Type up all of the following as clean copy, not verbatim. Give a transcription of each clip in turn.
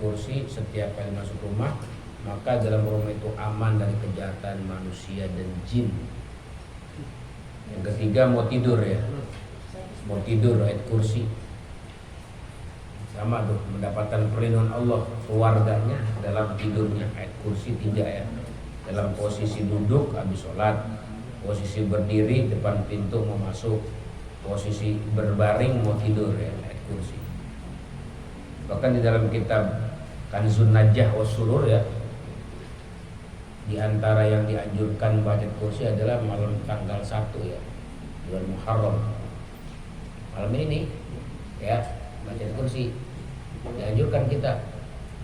kursi setiap kali masuk rumah, maka dalam rumah itu aman dari kejahatan manusia dan jin. Yang ketiga, mau tidur ya, mau tidur ayat kursi sama tuh, mendapatkan perlindungan Allah keluarganya dalam tidurnya. Ayat kursi tidak ya, dalam posisi duduk habis sholat, posisi berdiri depan pintu mau masuk, posisi berbaring mau tidur ya, ayat kursi. Bahkan di dalam kitab Kanzun Najah Wasurur ya, di antara yang dianjurkan baca kursi adalah malam tanggal 1 ya, bulan Muharram. Malam ini ya, baca kursi dianjurkan kita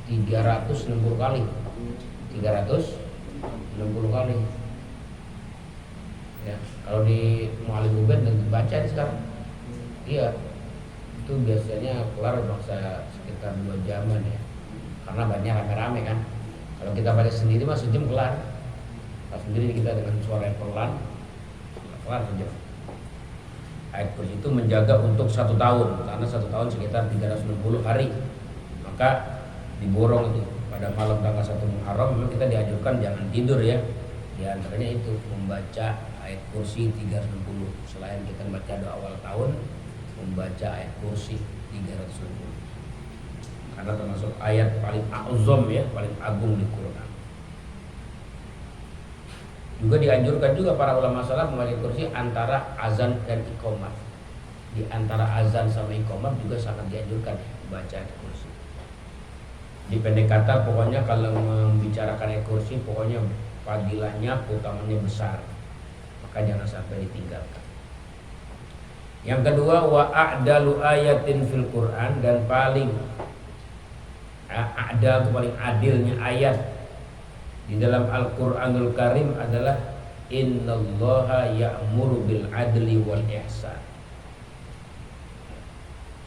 360 kali. 360 kali. Ya, kalau di Mu'alim Ubed dan baca sekarang. Iya. Itu biasanya kelar masa sekitar 2 jaman ya. Karena banyak rame-rame kan. Kalau kita baca sendiri mah sejam kelar. Kalau sendiri kita dengan suara yang pelan, kelar sejam. Ayat kursi itu menjaga untuk 1 tahun, karena 1 tahun sekitar 360 hari. Maka diborong itu pada malam tanggal 1 Muharram memang kita dianjurkan jangan tidur ya. Di antaranya itu membaca ayat kursi 360. Selain kita membaca doa awal tahun, membaca ayat kursi 360. Karena termasuk ayat paling azam ya, paling agung di Quran. Juga dianjurkan juga para ulama salaf membaca kursi antara azan dan iqamah. Di antara azan sama iqamah juga sangat dianjurkan baca ayat kursi. Di pendek kata pokoknya kalau membicarakan ayat kursi pokoknya fadilahnya, utamanya besar. Maka jangan sampai ditinggalkan. Yang kedua, wa a'dalu ayatin fil Quran, dan paling paling adilnya ayat di dalam Al-Qur'anul Karim adalah innallaha ya'muru bil adli wal ihsan.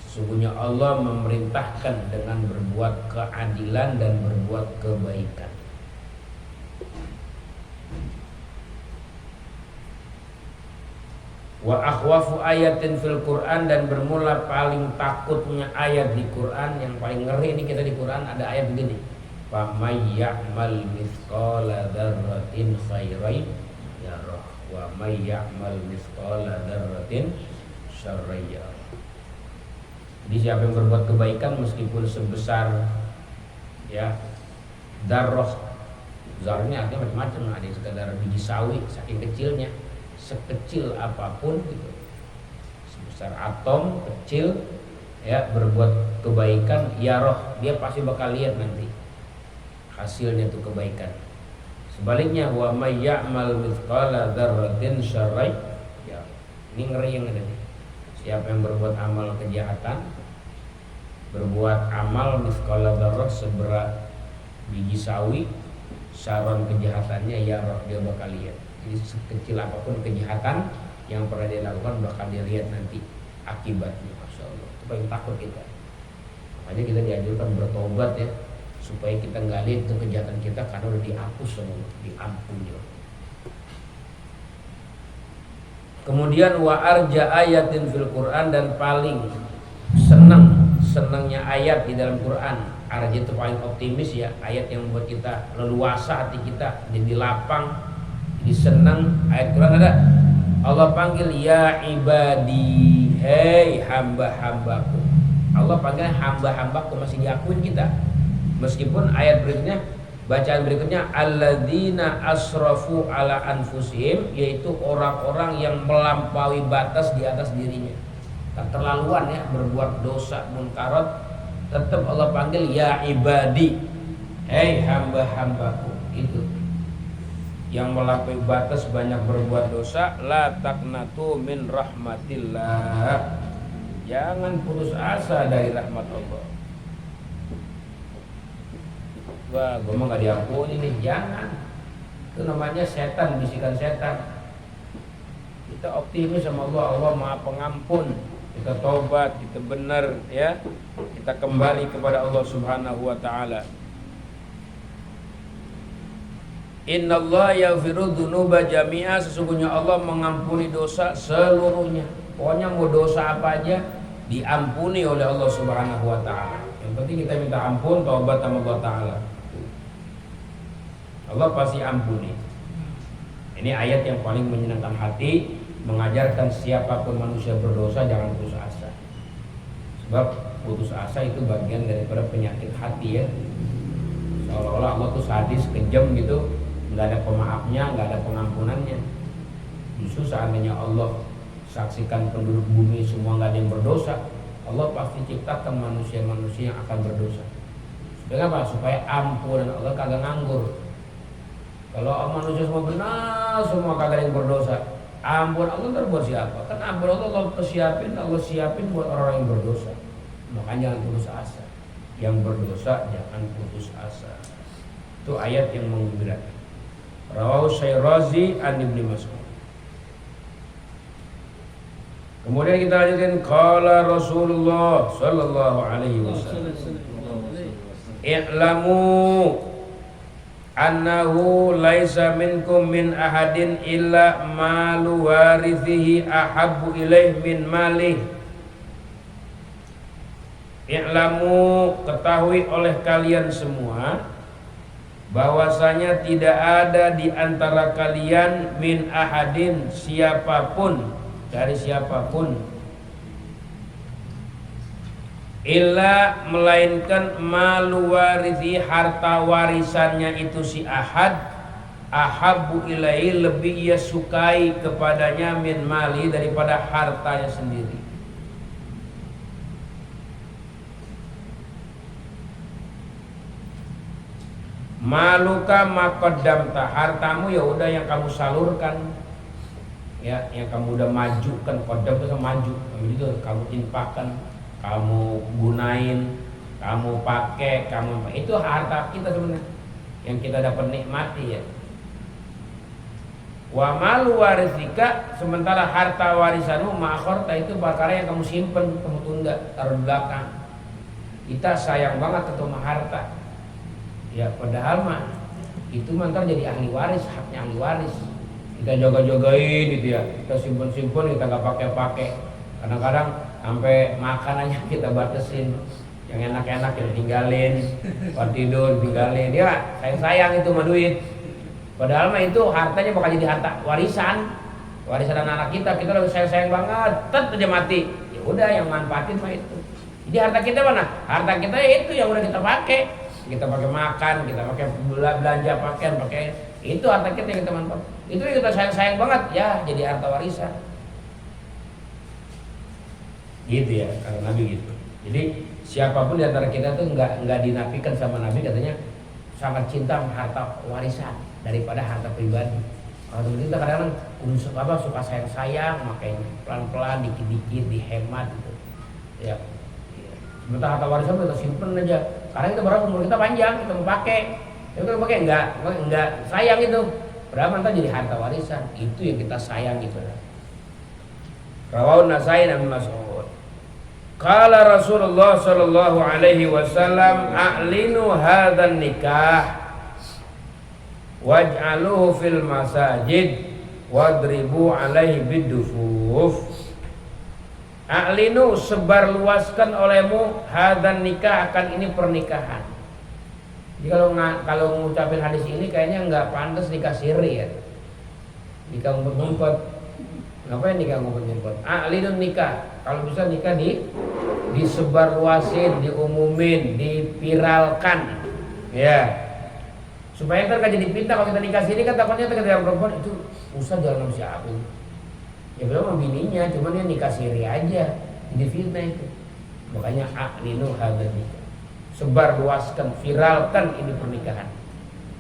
Sesungguhnya Allah memerintahkan dengan berbuat keadilan dan berbuat kebaikan. Wa akhwafu ayatin fil Quran, dan bermula paling takutnya ayat di Quran, yang paling ngeri ini kita di Quran ada ayat begini. Fa may ya'mal mithqala dzarratin khairan yarah wa may ya'mal mithqala dzarratin syarran yarah. Jadi siapa yang berbuat kebaikan meskipun sebesar ya darroh, zarnya artinya macam-macam, ada yang sekadar biji sawi saking kecilnya, sekecil apapun gitu, sebesar atom kecil ya, berbuat kebaikan ya roh, dia pasti bakal lihat nanti hasilnya itu kebaikan. Sebaliknya wa may ya'mal mithqala dzarratin syarran ya, ini ngeri yang ada nih. Siapa yang berbuat amal kejahatan, berbuat amal mithqala dzarrah seberat biji sawi, saron kejahatannya ya roh, dia bakal lihat. Jadi sekecil apapun kejahatan yang pernah dia lakukan bakal dilihat nanti akibatnya. Masya Allah, itu paling takut kita. Makanya kita dianjurkan bertobat ya, supaya kita nggak lihat itu kejahatan kita, karena udah dihapus semua, diampuni. Kemudian wa arja ayatin fil Quran, dan paling senangnya ayat di dalam Quran. Arja itu paling optimis ya, ayat yang membuat kita leluasa, hati kita jadi lapang, jadi senang. Ayat Quran ada Allah panggil ya ibadi, hei hamba-hambaku. Allah panggil hamba-hambaku, masih diakuin kita. Meskipun ayat berikutnya, bacaan berikutnya alladzina asrafu ala anfusihim, yaitu orang-orang yang melampaui batas di atas dirinya, keterlaluan ya, berbuat dosa munkarat, tetap Allah panggil ya ibadi, hei hamba-hambaku. Itu yang melampaui batas, banyak berbuat dosa, la taqnatu min rahmatillah, jangan putus asa dari rahmat Allah. Wah, gue mah gak diampuni nih, jangan. Itu namanya setan, bisikan setan. Kita optimis sama Allah, Allah Maha Pengampun. Kita tobat, kita benar ya, kita kembali kepada Allah Subhanahu wa taala. Innallaha yaghfiru dzunuba jami'a, sesungguhnya Allah mengampuni dosa seluruhnya. Pokoknya mau dosa apa aja diampuni oleh Allah Subhanahu wa taala. Yang penting kita minta ampun, taubat sama Allah Ta'ala. Allah pasti ampuni. Ini ayat yang paling menyenangkan hati, mengajarkan siapapun manusia berdosa jangan putus asa. Sebab putus asa itu bagian daripada penyakit hati ya. Seolah-olah Allah tuh sadis, kejam gitu, nggak ada pemaafnya, nggak ada pengampunannya. Justru seandainya Allah saksikan penduduk bumi semua nggak ada yang berdosa, Allah pasti ciptakan manusia-manusia yang akan berdosa. Supaya apa? Supaya ampunan Allah kagak nganggur. Kalau manusia semua benar, semua kagak ada yang berdosa, ampun Allah ntar buat siapa? Kan ampun Allah Allah siapin buat orang yang berdosa. Makanya jangan putus asa. Yang berdosa jangan putus asa. Itu ayat yang menggembirakan. Rawahu Syairazi an Ibnu Mas'ud. Kemudian kita lanjutkan qala Rasulullah sallallahu alaihi wasallam. I'lamu annahu laisa minkum min ahadin illa malu warithihi ahabbu ilaih min malih. I'lamu, ketahui oleh kalian semua bahwasanya tidak ada di antara kalian min ahadin, siapapun, dari siapapun, illa, melainkan malu warithi, harta warisannya itu si ahad, ahabbu ilaihi, lebih ia sukai kepadanya min mali, daripada hartanya sendiri. Maluka maqaddamta, hartamu ya udah yang kamu salurkan, ya yang kamu udah majukan. Qaddam itu maju, itu kamu infakkan, kamu gunain, kamu pakai, itu harta kita sebenarnya yang kita dapat nikmati ya. Wa malu warisika, sementara harta warisanmu ma'akhorta, itu perkara yang kamu simpen, kamu tunda, taruh belakang. Kita sayang banget ketemu harta. Ya padahal mah itu mantar jadi ahli waris, haknya ahli waris. Kita jaga-jagain gitu ya, kita simpen-simpen, kita nggak pakai-pakai. Kadang-kadang sampai makanannya kita batasin, yang enak-enak kita tinggalin, buat tidur tinggalin. Dia sayang-sayang itu mah duit. Padahal mah itu hartanya bakal jadi harta warisan anak kita. Kita lagi sayang-sayang banget, tet aja mati. Ya udah yang manfaatin mah itu. Jadi harta kita mana? Harta kita itu yang udah kita pakai. Kita pakai makan, kita pakai belanja pakaian, pakai itu harta kita yang kita manfaat. Itu yang kita sayang-sayang banget ya, jadi harta warisan. Gitu ya, kalau Nabi gitu. Jadi siapapun di antara kita tuh nggak dinafikan sama Nabi, katanya sangat cinta harta warisan daripada harta pribadi. Kalau kita kadang-kadang suka sayang-sayang, makanya pelan-pelan, dikit-dikit, dihemat gitu. Ya. Sementara harta warisan kita simpen aja. Karena kita berapa umur kita panjang, kita mau pakai. Tapi kalau pakai enggak sayang itu. Padahal mantan jadi harta warisan. Itu yang kita sayang gitu. Rawahu Nasai dan Mas'ud. Qala Rasulullah sallallahu alaihi wasallam, a'linu hadzal nikah waj'aluhu fil masajid wadribu alaihi bidufuf. A'linu, sebar luaskan olehmu hadan nikah, akan ini pernikahan. Jadi kalau mengucapin hadis ini kayaknya nggak pantas nikah siri ya. Nikah ngumpet-ngumpet. Ngapain nikah ngumpet-ngumpet? A'linu nikah. Kalau bisa nikah disebar luasin, diumumin, dipiralkan. Ya. Supaya ntar kan jadi pinta kalau kita nikah siri, kan takutnya kita yang perempuan itu usah jalan sama siapa. Ya belum sama bininya, cuman dia nikah siri aja, jadi fitnah itu. Makanya a'linu hadzal nikah, sebar luaskan, viralkan ini pernikahan.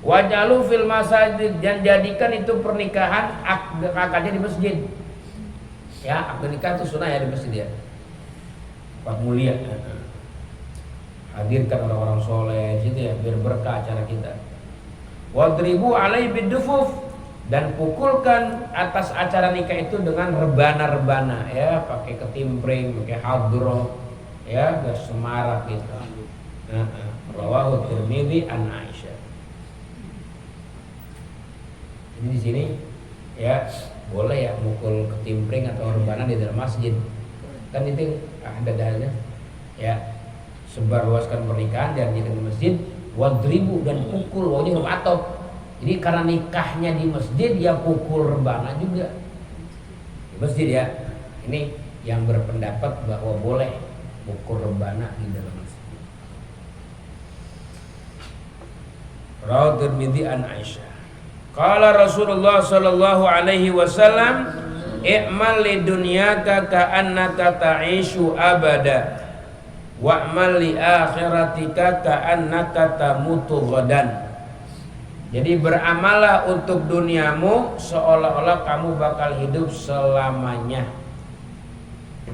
Wajalu fil masajid, dan jadikan itu pernikahan akadnya di masjid. Ya, akad nikah itu sunnah ya di masjid ya. Pak mulia, hadirkan orang-orang soleh situ ya, biar berkah acara kita. Wadribu alaihi bidufuf, dan pukulkan atas acara nikah itu dengan rebana-rebana ya, pakai ketimpring, pakai hadroh ya, gas semarak gitu. Rawahu Tirmidzi an Aisyah. Jadi di sini ya boleh ya mukul ketimpring atau rebana di dalam masjid. Kan itu ada dalilnya ya, sebarluaskan pernikahan dan nikah di masjid, wadribu dan pukul, wawnya huruf atop. Jadi karena nikahnya di masjid ya pukul rebana juga di masjid ya. Ini yang berpendapat bahwa boleh pukul rebana di dalam masjid. Rawahu Tirmidzi an Aisyah. Qala Rasulullah sallallahu alaihi wasallam, "I'mal lidunyaka ka'annaka ta'ishu abada, wa'mal li akhiratika ka'annaka tamutu ghadan." Jadi beramallah untuk duniamu seolah-olah kamu bakal hidup selamanya.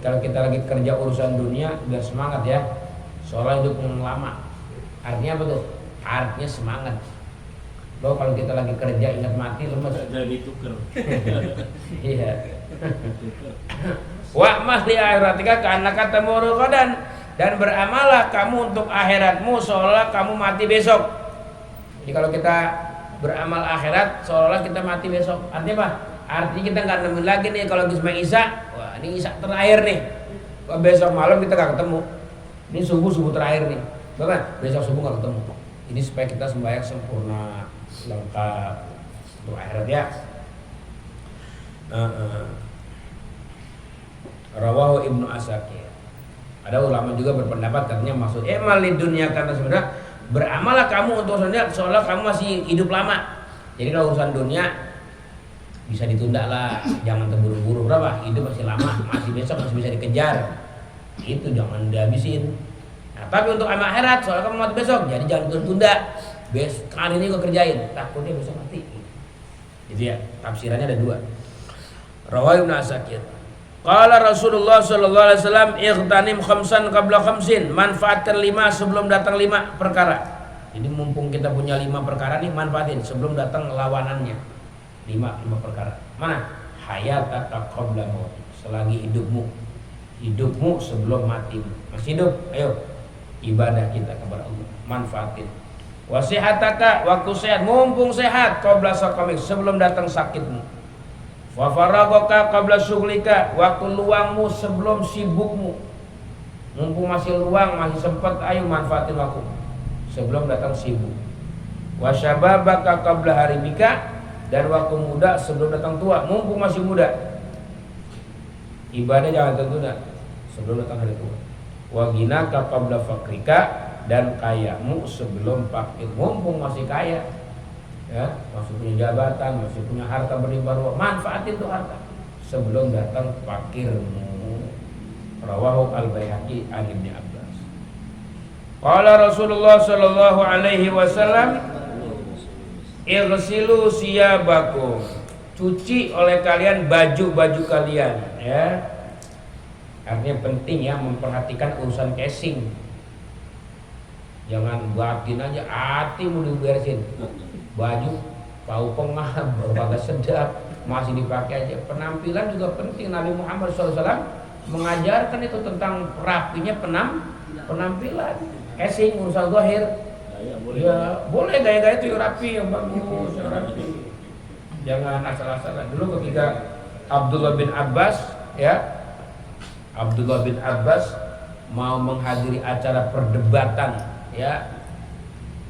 Kalau kita lagi kerja urusan dunia biar semangat ya, seolah hidup yang lama. Artinya apa tuh? Artinya semangat. Loh kalau kita lagi kerja ingat mati lemes. Jadi tuker. Iya. Wa mahli akhiratika ka'annaka tamuru ghadan, dan beramallah kamu untuk akhiratmu seolah kamu mati besok. Jadi kalau kita beramal akhirat seolah kita mati besok. Artinya apa? Artinya kita nggak nemuin lagi nih kalau habis sembahyang Isya. Wah ini Isya terakhir nih. Kalau besok malam kita nggak ketemu. Ini subuh terakhir nih. Bahkan besok subuh nggak ketemu. Ini supaya kita sembahyang sempurna, lengkap untuk akhirat ya. Rawahu Ibnu Asakir. Ada ulama juga berpendapat katanya maksud malid dunia, karena sebenarnya beramallah kamu untuk dunia seolah kamu masih hidup lama. Jadi kalau urusan dunia bisa ditunda lah, jangan terburu-buru. Berapa? Hidup masih lama, masih besok masih bisa dikejar. Itu jangan dihabisin. Nah, tapi untuk amal akhirat soalnya kamu mati besok, jadi jangan tunda. Kali ini gue kerjain, takutnya besok mati. Jadi ya tafsirannya ada dua. Rawahu Ibnu Asakir. Qala Rasulullah sallallahu alaihi wasallam, "Ightanim khamsan qabla khamsin." Manfaatkan 5 sebelum datang 5 perkara. Jadi mumpung kita punya 5 perkara nih, manfaatin sebelum datang lawanannya. 5 perkara. Mana? Hayataka qabla maut. Selagi hidupmu sebelum matimu. Masih hidup, ayo ibadah kita kepada Allah, manfaatin. Wasihataka, waktu sehat, mumpung sehat, qabla saqamik, sebelum datang sakitmu. Wa faragaka qabla syughlika, waktu luangmu sebelum sibukmu. Mumpung masih luang, masih sempat, ayo manfaatin waktu sebelum datang sibuk. Wa syababaka qabla harimika, dan waktu muda sebelum datang tua, mumpung masih muda. Ibadah jangan tertunda sebelum datang hari tua. Wa ghinaka qabla fakrika, dan kayamu sebelum fakir, mumpung masih kaya. Ya, masih punya jabatan, masih punya harta berlimpah ruah, manfaatin tuh harta sebelum datang fakirmu. Rawahu Al-Baihaqi an Ibnu Abbas. Qala Rasulullah sallallahu alaihi wasallam, "Ighsilu siyabakum." Cuci oleh kalian baju-baju kalian, ya. Artinya penting ya memperhatikan urusan casing. Jangan batin aja, hati mau diberesin. Baju bau pengah, bau kagak sedap, masih dipakai aja. Penampilan juga penting. Nabi Muhammad SAW mengajarkan itu tentang rapinya penampilan. Casing urusan zahir. Ya, boleh gaya-gaya itu yang rapi, yang bagus, yang rapi. Jangan asal-asalan. Dulu ketika Abdullah bin Abbas mau menghadiri acara perdebatan, ya,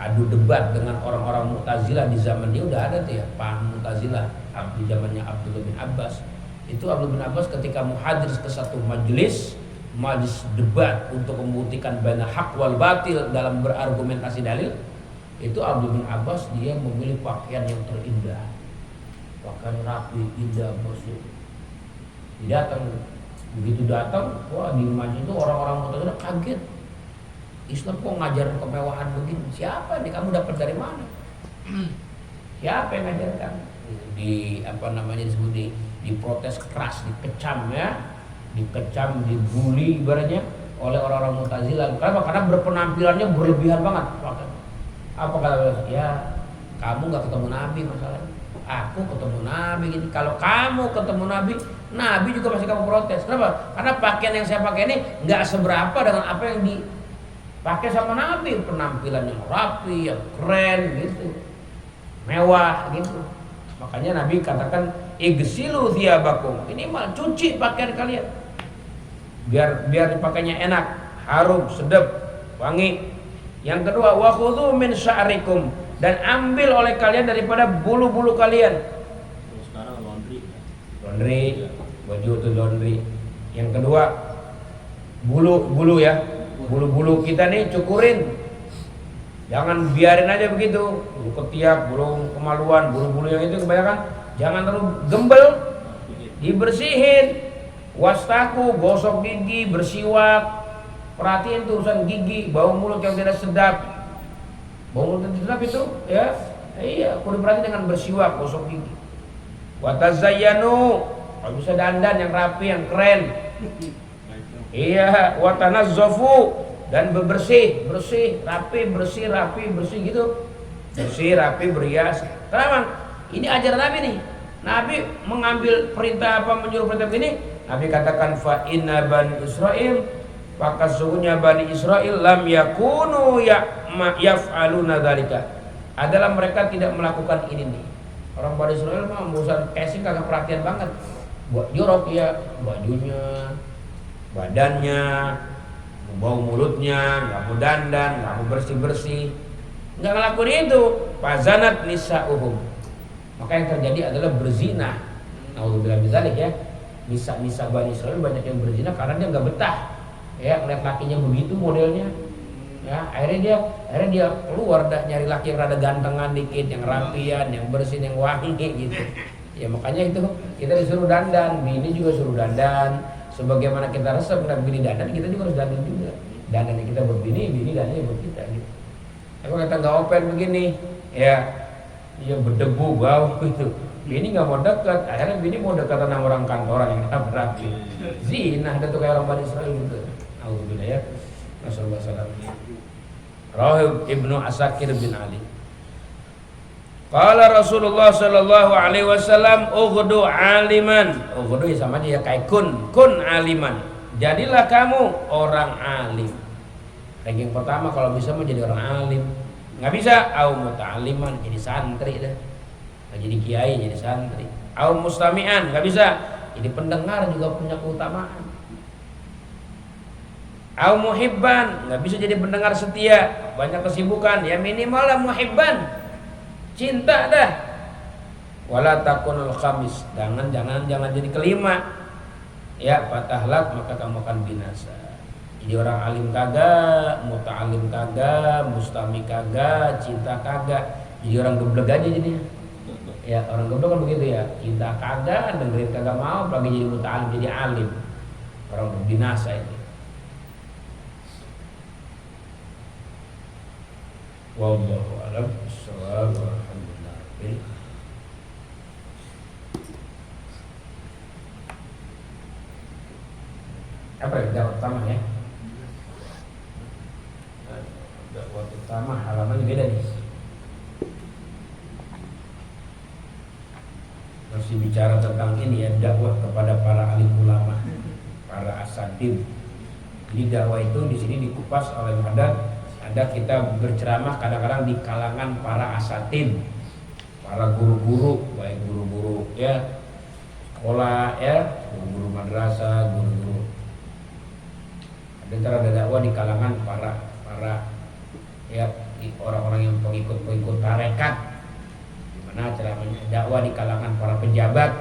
adu debat dengan orang-orang Mu'tazilah di zaman dia udah ada tuh ya, paham Mu'tazilah di zamannya Abdullah bin Abbas. Itu Abdullah bin Abbas ketika muhadir ke satu majelis debat untuk membuktikan baina haq wal batil dalam berargumentasi dalil, itu Abdullah bin Abbas dia memilih pakaian yang terindah, pakaian rapi, indah, bersih. Begitu datang, wah di rumahnya itu orang-orang Mu'tazilah kaget. Islam kok ngajarin kemewahan begini? Siapa nih, kamu dapat dari mana? Siapa yang ngajarkan? Diprotes keras, dikecam ya, dibully ibaratnya oleh orang-orang Mu'tazilah. Kenapa? Karena berpenampilannya berlebihan banget. Apa kata? Ya, kamu nggak ketemu Nabi masalahnya. Aku ketemu Nabi gini. Kalau kamu ketemu Nabi juga masih kamu protes. Kenapa? Karena pakaian yang saya pakai ini nggak seberapa dengan apa yang dipakai sama Nabi. Penampilan yang rapi, yang keren gitu, mewah gitu. Makanya Nabi katakan, "Igsilu thiyabakum." Ini mal cuci pakaian kalian. Biar dipakainya enak, harum, sedap, wangi. Yang kedua, wa khudhu min sya'rikum, dan ambil oleh kalian daripada bulu-bulu kalian. Sekarang Laundry, baju itu laundry. Yang kedua, bulu ya. Bulu-bulu kita nih cukurin. Jangan biarin aja begitu. Bulu ketiak, bulu kemaluan, bulu-bulu yang itu kebanyakan jangan terlalu gembel. Dibersihin. Wastaku, gosok gigi, bersiwak. Perhatiin tuh urusan gigi, bau mulut yang tidak sedap. Bau mulut yang tidak sedap itu ya. Iya, perlu diperhatiin dengan bersiwak, gosok gigi. Wa tazayyanu, kalau bisa dandan yang rapi, yang keren. Iya, wa tanazzafu, dan bersih, rapi, bersih gitu. Bersih, rapi, berhias. Kenapa? Ini ajaran Nabi nih. Nabi mengambil perintah apa, menyuruh perintah begini. Nabi katakan fa inna bani Israil, maka sesungguhnya bani Israil lam yakunu yaf'aluna dzalika. Adalah mereka tidak melakukan ini nih. Orang Bani Israil mah urusan casing kagak perhatian banget. Buat jorok ya bajunya, badannya, bau mulutnya, nggak mau dandan, nggak mau bersih-bersih, nggak ngelakuin itu. Fazanat nisa'uhum, maka yang terjadi adalah berzina. Nauzubillah min dzalik ya. Nisa Bani Israil banyak yang berzina karena dia nggak betah ya ngeliat lakinya begitu modelnya. Ya, akhirnya dia keluar dah nyari laki yang rada gantengan dikit, yang rapian, yang bersih, yang wangi gitu. Ya makanya itu kita disuruh dandan, bini juga suruh dandan. Sebagaimana kita resep ngeliat bini dandan, kita juga harus dandan juga. Dandannya kita buat bini dandannya buat kita gitu. Kalau kita nggak open begini, ya berdebu bau gitu. Bini nggak mau dekat, akhirnya bini mau dekat sama orang kantoran yang rapi. Zina, ada tuh kayak orang Bani Israil gitu. Alhamdulillah ya. Wassalamualaikum. Rahib Ibnu Asakir bin Ali. Qala Rasulullah sallallahu alaihi wasallam, ughdu aliman. Ughdu sama aja ya kayak kun aliman. Jadilah kamu orang alim. Ranking pertama kalau bisa mau jadi orang alim. Enggak bisa au muta'alliman, jadi santri dah. Nggak jadi kiai, jadi santri. Au mustami'an, enggak bisa. Jadi pendengar juga punya keutamaan. Au muhibban, nggak bisa jadi pendengar setia, banyak kesibukan, ya minimal lah muhibban, cinta dah. Wala takunul khamis, jangan jadi kelima. Ya patahlak, maka kamu akan binasa. Jadi orang alim kagak, muta'alim kagak, mustami kagak, cinta kagak. Jadi orang geblek aja jadinya. Ya orang geblek kan begitu ya, cinta kagak, dengerin kagak mau, apalagi jadi muta'alim, jadi alim. Orang binasa itu. Wallahu a'lam bishawab. Alhamdulillah. Apa ya dakwah utama ya? Dakwah utama halamannya beda nih. Masih bicara tentang ini ya, dakwah kepada para alim ulama, para asatidz. Jadi dakwah itu di sini dikupas oleh ada kita berceramah kadang-kadang di kalangan para asatidz, para guru-guru, baik guru-guru ya sekolah ya, guru-guru madrasah, guru-guru. Ada dakwah di kalangan para ya orang-orang yang pengikut tarekat. Gimana ceramahnya? Dakwah di kalangan para pejabat,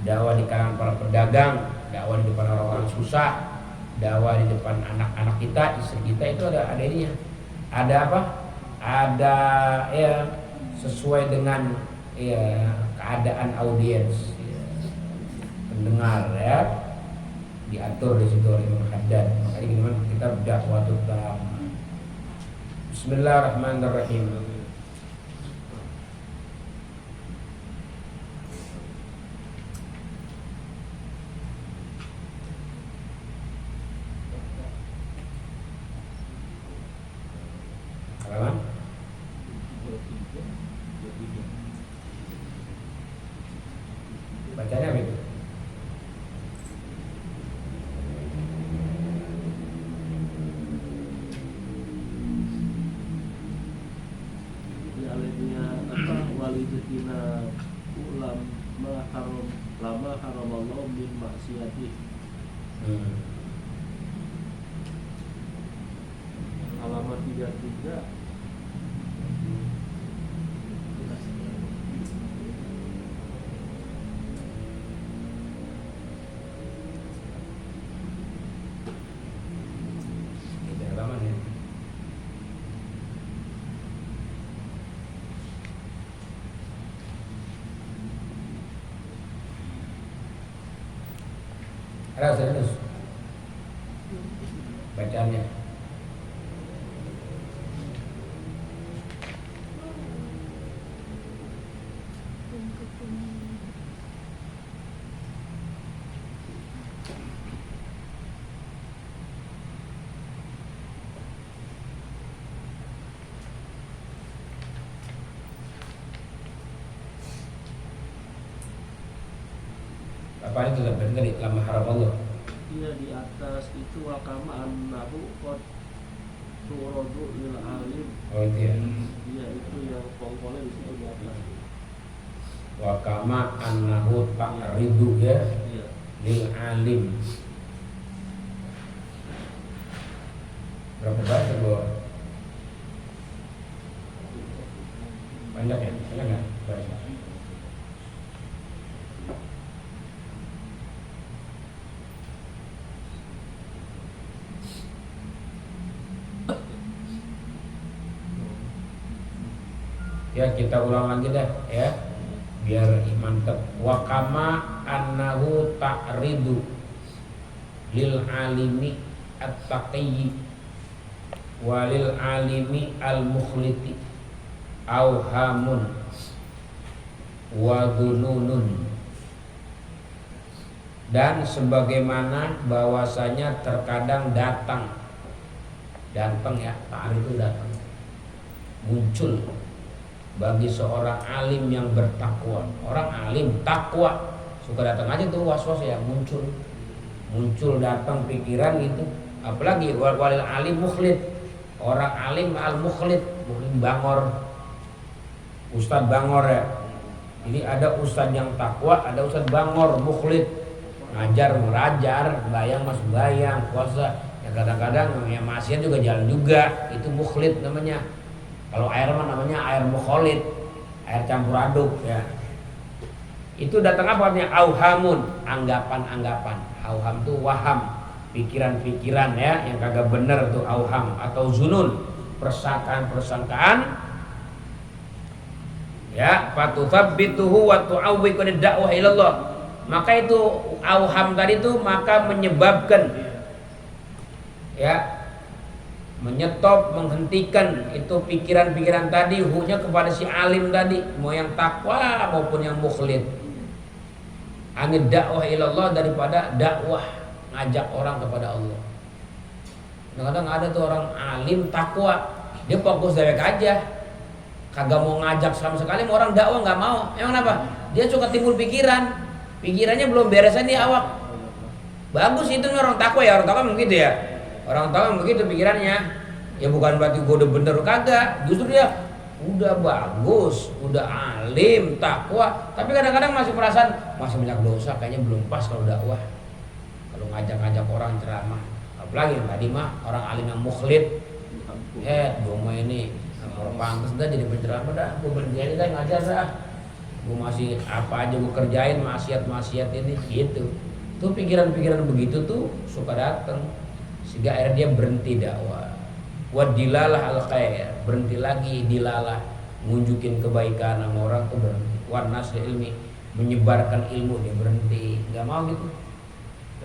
dakwah di kalangan para pedagang, dakwah di depan orang-orang susah, dakwah di depan anak-anak kita, istri kita, itu ada ininya. Ada apa? Ada ya sesuai dengan ya keadaan audiens ya, pendengar ya, diatur di situ oleh Imam Haddad. Makanya gimana kita dakwah utama. Bismillahirrahmanirrahim. Halaman bacanya apa itu? Walidatina ulam lama haramallahu min maksiati. halaman 33. Itu halaman ya. Ada serius bacaannya. Apa itu tadi lama haram Allah? Dia di atas itu wakama annahu qad turadu lil alim. Oh itu ya. Dia itu yang pokoknya di situ di atas. Wa kama annahu ta'ridu ya Iya. lil alim. Berapa banyak gua? Banyak ya? Banyak nggak? Banyak. Ya kita ulang lagi dah ya biar mantep. Wa kama annahu ta'ridu lil alimi at-taqiyyi walil alimi al-mukhliti auhamun wa dununun. Dan sebagaimana bahwasanya terkadang datang ya, ta'ridu datang muncul bagi seorang alim yang bertakwa. Orang alim takwa suka datang aja tuh was-was ya, muncul datang pikiran gitu. Apalagi walil alim mukhlit, orang alim al mukhlit bangor, ustadz bangor ya. Ini ada ustadz yang takwa, ada ustadz bangor mukhlit, ngajar merajar, bayang masuk bayang, puasa ya, kadang-kadang yang maksiat juga jalan juga, itu mukhlit namanya. Kalau air mah namanya air mukholid, air campur aduk ya. Itu datang apa artinya? Auhamun, anggapan-anggapan. Auham tuh waham, pikiran-pikiran ya yang kagak bener tuh auham, atau zunun, persangkaan-persangkaan. Ya, fatuthabbituhu wa tu'awwiqu ad-da'wah ilallah. Maka itu auham tadi tuh maka menyebabkan ya menyetop, menghentikan itu pikiran-pikiran tadi hunya kepada si alim tadi, mau yang takwa maupun yang mukhlid. Angin dakwah ilallah, daripada dakwah ngajak orang kepada Allah. Kadang-kadang ada tuh orang alim takwa, dia fokus dewek aja, kagak mau ngajak sama sekali, mau orang dakwah nggak mau. Emang kenapa? Dia suka timbul pikirannya belum beresan di awak. Bagus itu orang takwa ya, orang takwa begitu ya. Orang tahu begitu pikirannya, ya bukan berarti gue udah bener, kagak. Justru dia udah bagus, udah alim, takwa, tapi kadang-kadang masih perasaan masih banyak dosa, kayaknya belum pas kalau dakwah, kalau ngajak-ngajak orang ceramah. Apalagi yang tadi mah orang alim yang mukhlid, gue mah ini orang pantas dah jadi penceramah dah, gue berhenti aja dah ngajar dah, gue masih apa aja gue kerjain maksiat ini gitu. Tuh pikiran-pikiran begitu tuh suka datang. Sehingga akhirnya dia berhenti dakwah. Wadilalah al khair, berhenti lagi dilalah, ngunjukin kebaikan sama orang tuh berhenti. Warnas ilmi, menyebarkan ilmu dia berhenti, nggak mau gitu.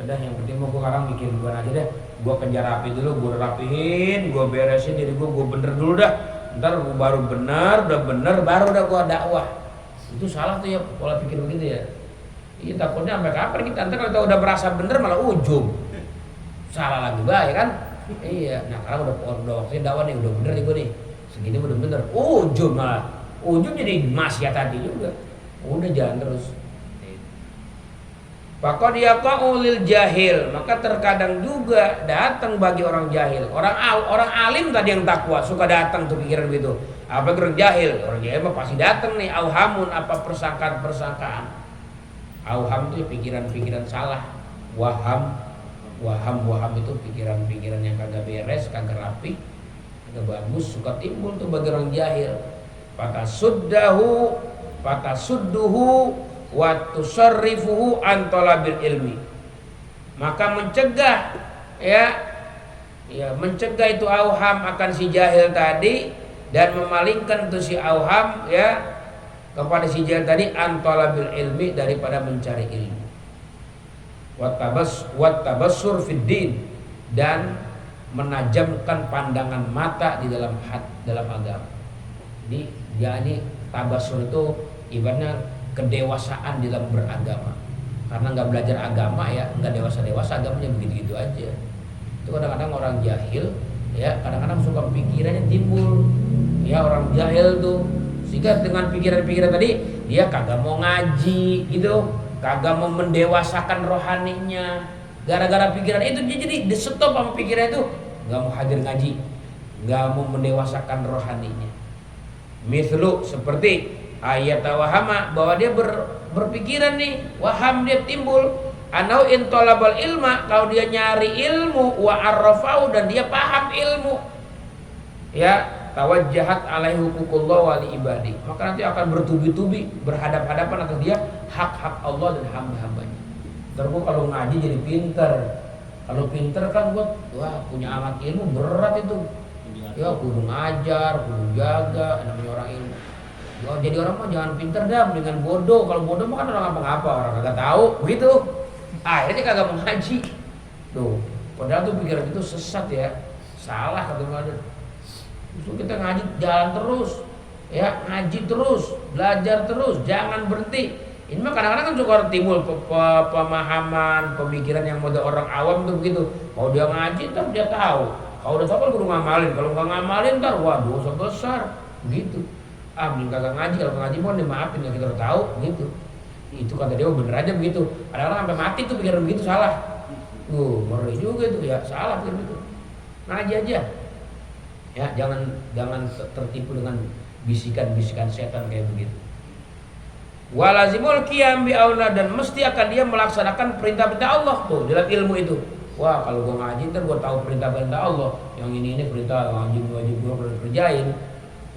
Udah yang penting mau gue sekarang bikin duluan aja deh. Gue kejar rapi dulu, gue rapihin, gue beresin diri gue bener dulu dah. Ntar gue baru bener, udah bener, baru udah gue dakwah. Itu salah tuh ya pola pikir begitu ya. Iya takutnya sampai kapan kita ntar kalau kita udah merasa bener malah ujub. Salah lagi baik kan? Iya. Nah karena udah waktunya dakwah nih, udah bener nih gue nih, segini udah bener, ujub malah, ujub jadi maksiat tadi juga, udah jalan terus. Faqad yaqa'u lil jahil, maka terkadang juga datang bagi orang jahil. Orang alim tadi yang takwa suka datang tuh pikiran begitu. Apa orang jahil mah pasti datang nih auhamun, apa persangkaan. Auham itu pikiran-pikiran salah, waham itu pikiran-pikiran yang kagak beres, kagak rapi, Nggak bagus, suka timbul tuh bagi orang jahil. Fatasudduhu wa tusarrifuhu an talabil ilmi. Maka mencegah mencegah itu auham akan si jahil tadi, dan memalingkan itu si auham kepada si jahil tadi an talabil ilmi, daripada mencari ilmu. Wat tabassur fid din, dan menajamkan pandangan mata di dalam agama. Jadi tabassur itu ibaratnya kedewasaan di dalam beragama. Karena nggak belajar agama nggak dewasa agamanya begitu aja. Itu kadang-kadang orang jahil kadang-kadang suka pikirannya timbul orang jahil tuh, sehingga dengan pikiran-pikiran tadi dia kagak mau ngaji gitu, kagak mau mendewasakan rohaninya. Gara-gara pikiran itu dia jadi di-stop sama pikiran itu, nggak mau hadir ngaji, nggak mau mendewasakan rohaninya. Mislu seperti ayat wahama, bahwa dia berpikiran nih, waham dia timbul, anau in talabal ilma, kalau dia nyari ilmu, wa arrafau, dan dia paham ilmu, tawajjahat alaihi huququllah wa li ibadi, maka nanti akan bertubi-tubi berhadap-hadapan atas dia hak-hak Allah dan hamba-hambanya. Ntar gua kalau ngaji jadi pinter, kalau pinter kan gua punya amat ilmu, berat itu. Kudu ngajar, kudu jaga, namanya orang ilmu. Jadi orang mah jangan pinter dah, dengan bodoh. Kalau bodoh mah kan orang apa-apa, orang kagak tahu, begitu. Akhirnya kagak mau ngaji. Tuh, padahal tuh pikiran itu sesat salah kata Muhammad. Justru kita ngaji jalan terus, ngaji terus, belajar terus, jangan berhenti. Ini mah kadang-kadang kan suka timbul pemahaman, pemikiran yang model orang awam tuh begitu. Kalau dia ngaji ntar dia tahu. Kalau udah tahu kan kudu ngamalin. Kalau nggak ngamalin ntar dosa besar, begitu. Mending kagak ngaji. Kalau ngaji mau dimaafin, yang kita udah tahu, begitu. Itu kata dia bener aja begitu. Kadang-kadang sampai mati tuh pikiran begitu salah. Ngeri juga itu salah pikiran itu. Ngaji aja. Jangan tertipu dengan bisikan-bisikan setan kayak begitu. Walazimul qiyam bi aula, dan mesti akan dia melaksanakan perintah-perintah Allah tuh dalam ilmu itu. Kalau gua ngaji ntar gua tahu perintah-perintah Allah. Yang ini perintah wajib gua harus kerjain.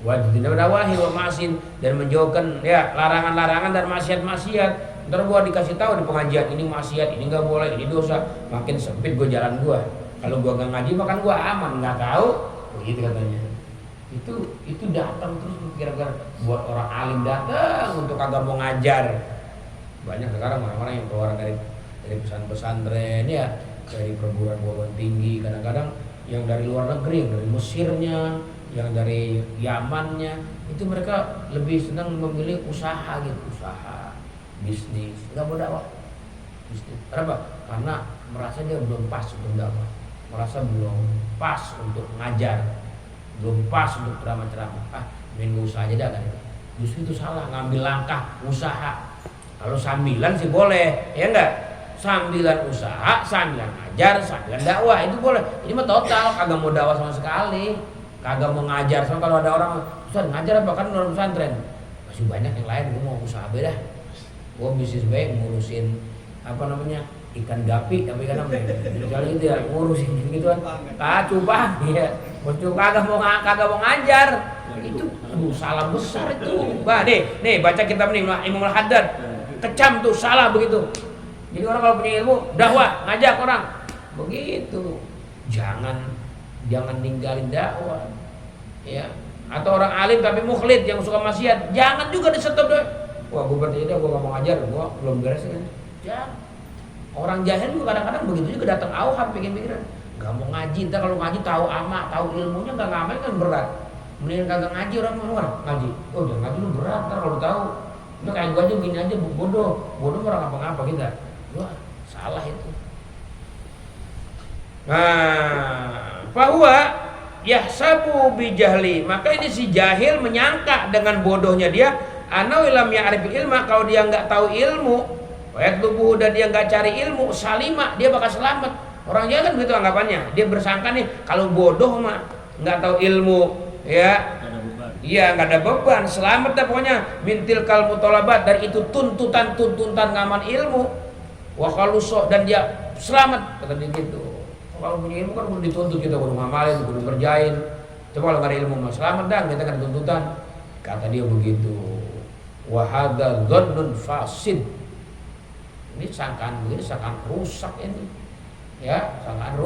Wajib nawahi wa ma'sin, dan menjauhkan larangan-larangan dan maksiat-maksiat. Ntar gua dikasih tahu di pengajian ini maksiat, ini enggak boleh, ini dosa. Makin sempit gua jalan gua. Kalau gua enggak ngaji makan gua aman, enggak tahu. Begitu katanya. Itu datang terus kira-kira buat orang alim datang untuk kagak mau ngajar. Banyak sekarang orang-orang yang keluar dari pesantren dari perguruan tinggi, kadang-kadang yang dari luar negeri, yang dari Mesirnya, yang dari Yamannya, itu mereka lebih senang memilih usaha bisnis, nggak mau dakwah. Bisnis. Kenapa? Karena merasa dia belum pas untuk dakwah, merasa belum pas untuk ngajar, belum pas untuk ceramah. Minggu usaha aja dah kan. Justru itu salah, ngambil langkah usaha. Kalau sambilan sih boleh, ya enggak? Sambilan usaha, sambilan ngajar, sambilan dakwah, itu boleh. Ini mah total kagak mau dakwah sama sekali, kagak mau ngajar. Sama kalau ada orang, Ustaz ngajar apa, kan orang pesantren masih banyak yang lain. Gue mau usaha beda, gue bisnis baik, ngurusin ikan gapi, ikan apa misalnya gitu ngurusin gitu kan, coba kagak mau ngajar. Itu salah besar itu. Nih baca kitab nih Imam Al-Haddad, kecam tuh salah begitu. Jadi orang kalau punya ilmu dakwah, ngajak orang begitu. Jangan ninggalin dakwah. Atau orang alim tapi mukhlid yang suka maksiat, jangan juga di-stop deh. Gue berarti gue gak mau ngajar, gue belum beres kan. Jangan. Orang jahil juga kadang-kadang begitu juga, datang auham pikiran. Gak mau ngaji, ntar kalau ngaji tahu ilmunya gak ngapain kan berat. Mendingan kagak ngaji, orang mau ngaji. Jangan ngaji lu berat, ntar kalau tahu. Udah kayak gue aja begini aja, bodoh orang ngapa-ngapa kita. Salah itu. Bahwa yahsabu bijahli, maka ini si jahil menyangka dengan bodohnya dia, anau lam ya'rif ilma, kalau dia enggak tahu ilmu, wayatlubuhu, dan dia enggak cari ilmu, salima, dia bakal selamat. Orang jahil kan begitu anggapannya. Dia bersangka nih kalau bodoh mah enggak tahu ilmu, iya enggak ada beban, selamat dah pokoknya. Mintil kal mutalabat, dari itu tuntutan ngaman ilmu. Wa khaluso, dan dia selamat, kata dia gitu. Kalau punya ilmu kan kudu dituntut, kita kudu ngamalin, kudu kerjain. Coba kalau nggak ada ilmu mah selamat dah, kita kan tuntutan. Kata dia begitu. Wa hadza dhannun fasid. Ini sangkaan begini, sangkaan rusak ini. Ya, sangkaan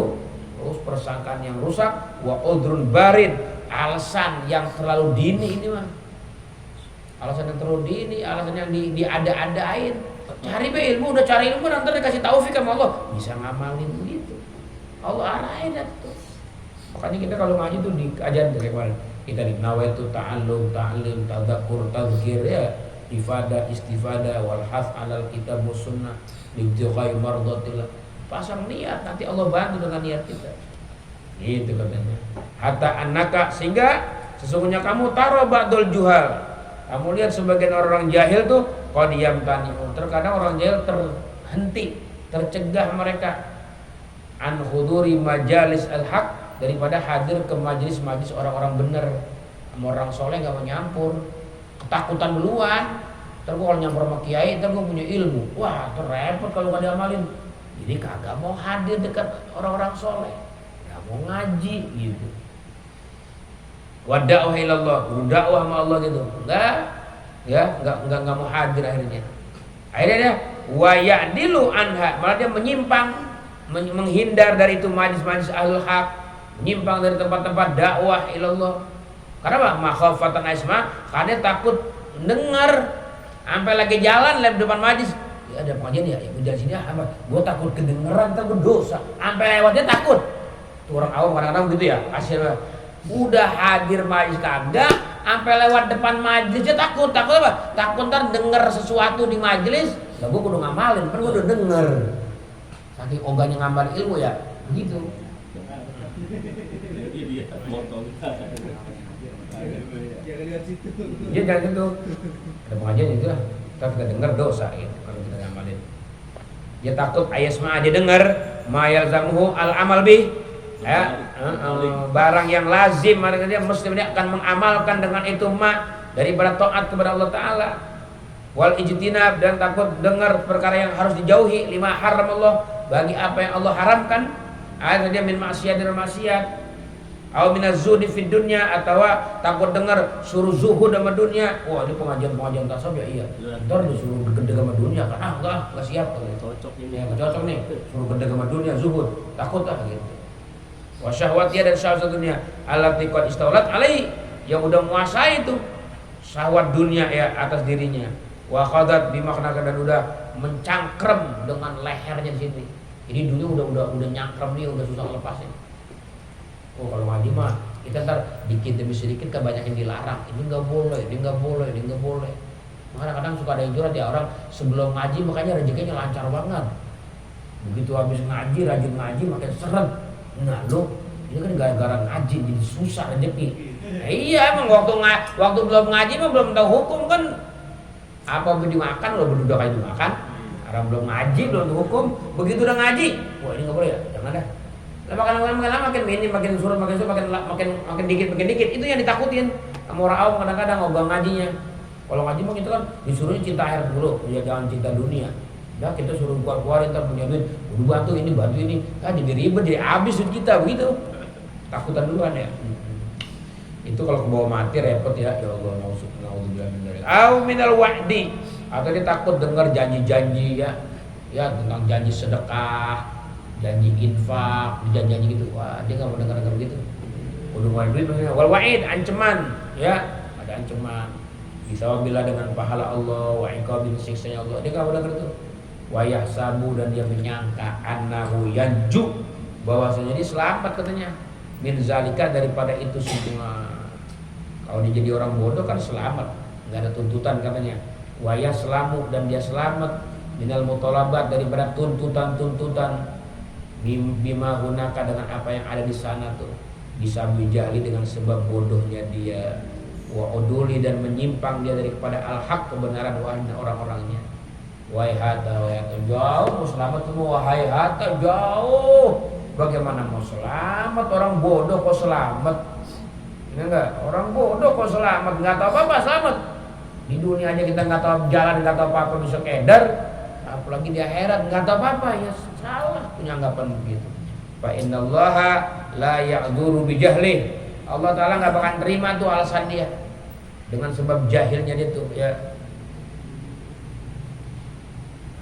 persangkaan yang rusak. Wa udrun barid, alasan yang terlalu dini ini mah. Alasan yang terlalu dini, alasan yang diada-adain. Cari be ilmu, udah cari ilmu nanti dikasih taufik sama Allah, bisa ngamalin begitu. Allah arahin itu. Makanya kita kalau ngaji tuh diajarin dari kemarin. Kita di nawaitu ta'allum, ta'lim, tadzakur, tadzkir ya, ifadah, istifadah, wal hath 'alal kitab was sunnah, libtighai mardatillah. Pasang niat, nanti Allah bantu dengan niat kita. Itu katanya. Hatta annaka, sehingga sesungguhnya kamu taro ba'dul juhal. Kamu lihat sebagian orang jahil tuh qad yamtani'un. Terkadang orang jahil terhenti, tercegah mereka an huduri majalis al-haq, daripada hadir ke majlis-majlis orang-orang benar. Sama orang soleh gak mau nyampur, ketakutan duluan. Ntar gua kalau nyampur sama kiai, ntar gua punya ilmu, wah terrepot kalau gak diamalin. Jadi kagak mau hadir dekat orang-orang soleh, gak mau ngaji gitu. Wa da'wah ilallah, dakwah sama Allah gitu. Enggak mau hadir akhirnya. Akhirnya dia wa ya'dilu anha, malah dia menyimpang, menghindar dari itu majlis-majlis ahlul haq, menyimpang dari tempat-tempat dakwah ilallah. Karena apa? Makhafatan isma, karena takut dengar. Sampai lagi jalan lewat depan majlis, ya ada pengajian ya, jalan sini apa? Gua takut kedengeran, ntar gua dosa. Sampai lewatnya takut. Tuh orang awam kadang-kadang gitu ya, hasilnya udah hadir majlis kagak, sampai lewat depan majlisnya takut apa? Takut ntar denger sesuatu di majlis, lah gua kudu ngamalin, kan gua udah denger. Saking ogahnya ngamal ilmu ya, begitu. Dia jangan gitu. Ada pengajian itu lah, kita denger dosa gitu kalau kita ngamalin. Dia takut ayasma dia denger, mayal zamuhu al amal bih. Ya, barang yang lazim, maka dia mesti dia akan mengamalkan dengan itu daripada taat kepada Allah Taala. Wal ijtinab, dan takut dengar perkara yang harus dijauhi, lima haram Allah, bagi apa yang Allah haramkan. Ada dia min maksiat dan maksiat. Au minaz zuhdi fid dunya, atau takut dengar suruh zuhud sama dunia. Wah, ini pengajian tasawuf ya iya. Ntar disuruh gede sama dunia kan? Enggak siap. Cocok ini. Ya, cocok nih. Suruh gede sama dunia, zuhud. Takut gitu. Wa syahwatiyah, dan syahwat dunia allati qad istaulat alai, yang udah menguasai itu syahwat dunia ya atas dirinya. Wa qadat, dimaknakan dan udah mencangkrem dengan lehernya di sini. Ini dunia udah nyangkrem nih, udah susah lepasnya. Oh, kalau ngaji mah kita ntar dikit demi sedikit kebanyakan dilarang. Ini nggak boleh, ini nggak boleh, ini nggak boleh. Kadang-kadang suka ada yang curhat ya, orang sebelum ngaji makanya rezekinya lancar banget. Begitu habis ngaji, rajin ngaji makin seret. Nah lo, ini kan gara-gara ngaji jadi susah rezeki. Iya, emang waktu belum ngaji mah belum tahu hukum kan. Apa yang dimakan lo berdua kayak dimakan. Orang belum ngaji belum tahu hukum. Begitu udah ngaji, wah ini nggak boleh ya, jangan dah. Makin minim, makin surut, makin dikit. Itu yang ditakutin sama orang awam kadang-kadang ogah ngajinya. Kalau ngaji mah kita kan disuruhnya cinta akhirat dulu, ya jangan cinta dunia. Ya kita suruh keluar-keluarin, ntar punya duit, kudu bantu ini, kan jadi ribet, jadi habis duit kita begitu. Takutan duluan ya. Itu kalau kebawa mati repot ya. Ya Allah, naudzubillah min dzalik. Au minal wa'di, atau dia takut dengar janji-janji ya tentang janji sedekah, janji infak, janji gitu. Wah, dia enggak mau dengar begitu. Kudu ngeluarin duit maksudnya. Wal wa'id, ancaman, ya, ada ancaman. Bisawabillah, dengan pahala Allah, wa iqabil, siksanya Allah. Dia enggak mau dengar itu. Wa yahsabu, dan dia menyangka annahu yanju, bahwasanya dia selamat katanya. Min zalika, daripada itu semua. Kalau dia jadi orang bodoh kan selamat, enggak ada tuntutan katanya. Wa yaslamu, dan dia selamat minal mutalabat, daripada tuntutan-tuntutan. Bima hunaka, dengan apa yang ada di sana tuh. Bisa bijali, dengan sebab bodohnya dia. Wa uduli, dan menyimpang dia daripada al-haq, kebenaran, orang-orangnya. Wahai hata, jauh mau selamat semua. Wahai hata, jauh. Bagaimana mau selamat? Orang bodoh kok selamat? Ini enggak, orang bodoh kok selamat? Nggak tahu apa-apa selamat. Di dunia aja kita nggak tahu jalan, nggak tahu apa-apa, bisa kedar. Apalagi di akhirat nggak tahu apa-apa, ya salah punya anggapan begitu. Fa innallaha la ya'dzuru bijahlih, Allah Ta'ala nggak bakal terima tuh alasan dia dengan sebab jahilnya dia tuh ya.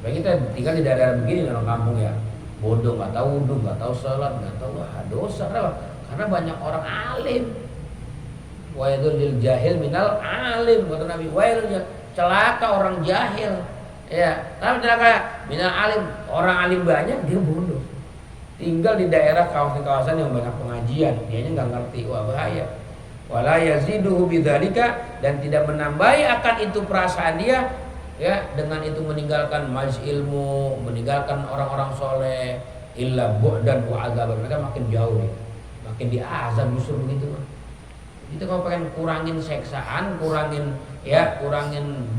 Bagi kita tinggal di daerah begini orang kampung ya, bodoh, nggak tahu wudhu, nggak tahu sholat, nggak tahu dosa. Kenapa? Karena banyak orang alim. Wa yadul jahil minal alim, kata Nabi. Celaka orang jahil. Ya, tapi celaka minal alim, orang alim banyak dia bodoh. Tinggal di daerah kawasan-kawasan yang banyak pengajian, dianya nggak ngerti, wah bahaya. Wala yaziduhu bidzalika, dan tidak menambahi akan itu perasaan dia ya dengan itu meninggalkan majelis ilmu, meninggalkan orang-orang soleh, illa bu'dan wa azab. Mereka makin jauh nih, makin diazab justru begitu mah. Itu kalau pengen kurangin seksaan, kurangin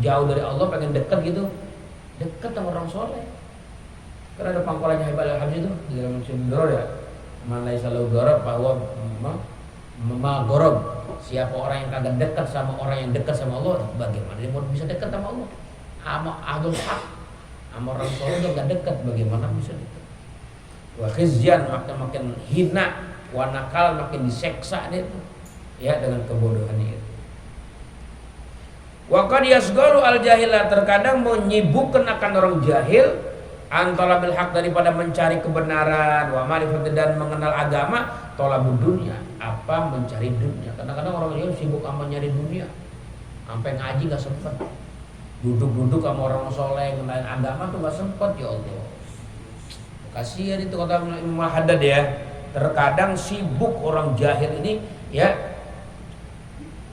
jauh dari Allah, pengen dekat gitu, dekat sama orang soleh. Karena ada pangkalannya Habib Habib itu di dalam Sindoro ya, man laisa lahu gharab bahwa gharab. Siapa orang yang kagak dekat sama orang yang dekat sama Allah, bagaimana dia mau bisa dekat sama Allah? Sama ahlul haq, sama orang soleh itu gak dekat, bagaimana bisa dekat? Wa khizyan, makin hina, wa nakal, makin diseksa dia itu ya dengan kebodohan itu. Wa qad yasgharu al jahilah, terkadang menyibukkan akan orang jahil antara bil haq, daripada mencari kebenaran, wa ma'rifat, dan mengenal agama, tolabud dunia, apa mencari dunia. Kadang-kadang orang jahil sibuk sama nyari dunia, sampai ngaji gak sempet, duduk-duduk sama orang soleh ngenalin agama tuh gak sempet. Ya Allah, kasihan itu kata Imam Haddad ya. Terkadang sibuk orang jahil ini ya,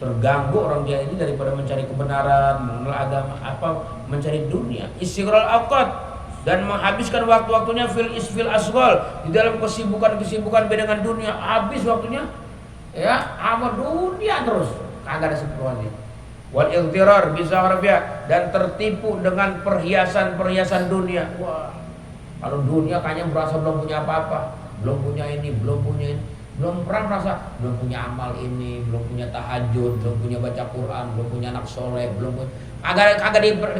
terganggu orang jahil ini daripada mencari kebenaran, mengenal agama, apa mencari dunia. Istighral awqat, dan menghabiskan waktu-waktunya fil asghal, di dalam kesibukan dengan dunia, habis waktunya ya sama dunia terus, kagak ada sepuannya. Wal ightirar bisa harfiah, dan tertipu dengan perhiasan dunia. Wah, kalau dunia kayaknya merasa belum punya apa-apa, belum punya ini, belum pernah merasa belum punya amal ini, belum punya tahajud, belum punya baca Quran, belum punya anak soleh, belum punya,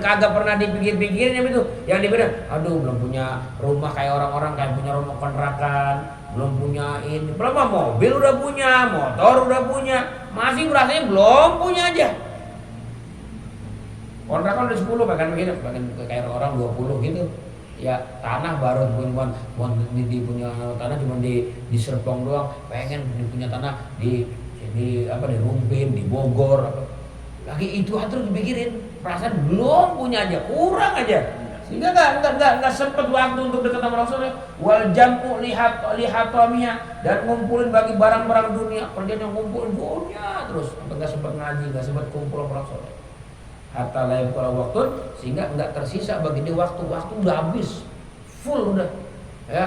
kagak pernah dipikir-pikirin itu. Yang dipikir, aduh belum punya rumah kayak orang-orang, kayak punya rumah kontrakan, belum punya ini, belum mobil udah punya, motor udah punya, masih rasanya belum punya aja. Kontrakan udah 10 bahkan begini, bahkan kayak orang 20 gitu. Ya tanah baru punya tanah cuma di Serpong doang, pengen punya tanah di Rumpin, di Bogor apa. Lagi itu terus dipikirin, perasaan belum punya aja, kurang aja, sehingga nggak sempet waktu untuk dekat sama Rasulullah. Wal jam'u lihatamiyah, dan ngumpulin bagi barang-barang dunia, kerjanya ngumpulin dunia terus, sampai nggak sempet ngaji, nggak sempet kumpul sama Rasulullah. Hatta la yabqa waktu, sehingga enggak tersisa bagi dia waktu udah habis full udah ya.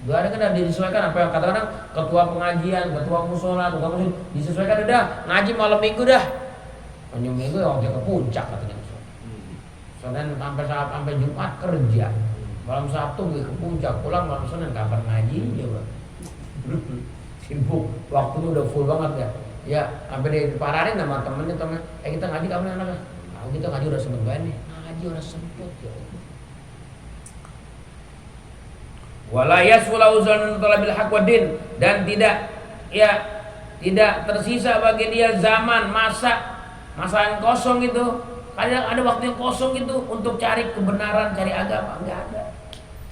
Gak ada kan disesuaikan apa yang katakan ketua pengajian, ketua musola, ketua muslim, disesuaikan udah ngaji malam minggu dah. Malam minggu ya waktu ke puncak katanya. Senin sampai Jumat kerja, malam Sabtu ke puncak, pulang malam Senin, kapan ngaji ya bang? Sibuk, waktunya udah full banget ya. Ya, sampai diparahin sama temennya, kita ngaji kamu anak, kita ngaji udah sempet banget nih, ngaji udah sempet ya. Wala yasfula uzan talabil haq wadin, dan tidak tersisa bagi dia zaman masa yang kosong itu. Kadang ada waktu yang kosong itu untuk cari kebenaran, cari agama, enggak ada.